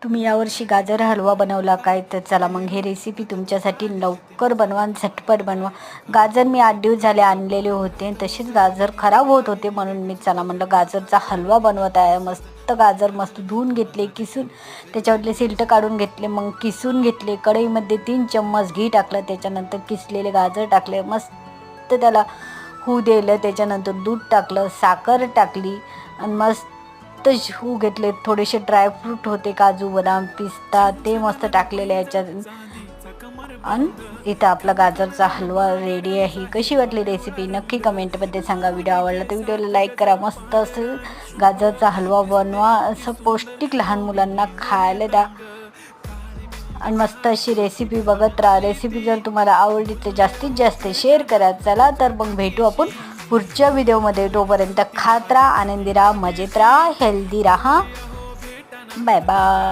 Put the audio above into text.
तुम्ही यावर्षी गाजर हलवा बनवला काय? तर चला मग हे रेसिपी तुमच्यासाठी लवकर बनवा, झटपट बनवा. गाजर मी 8 दिवस झाले आणलेले होते, तसेच गाजर खराब होत होते, म्हणून मी चला म्हणलं गाजरचा हलवा बनवत आहे. मस्त गाजर मस्त धुवून घेतले, किसून त्याच्यावरले सिल्ट काढून घेतले, मग किसून घेतले. कढईमध्ये 3 चम्मच घी टाकलं, त्याच्यानंतर किसलेले गाजर टाकले, मस्त त्याला होऊ दिलं. त्याच्यानंतर दूध टाकलं, साखर टाकली आणि मस्त होऊ घेतले. थोडेसे ड्रायफ्रूट होते, काजू बदाम पिस्ता, ते मस्त टाकलेले याच्यात. आणि इथं आपला गाजरचा हलवा रेडी आहे. कशी वाटली रेसिपी नक्की कमेंटमध्ये सांगा. व्हिडिओ आवडला तर व्हिडिओला लाईक करा. मस्त असं गाजरचा हलवा बनवा, असं पौष्टिक लहान मुलांना खायला द्या आणि मस्त अशी रेसिपी बघत राहा. रेसिपी जर तुम्हाला आवडली तर जास्तीत जास्त शेअर करा. चला तर मग भेटू आपण पुढच्या व्हिडिओमध्ये. तोपर्यंत खात राहा, आनंदी राहा, मजेत राहा, हेल्दी राहा. Bye bye.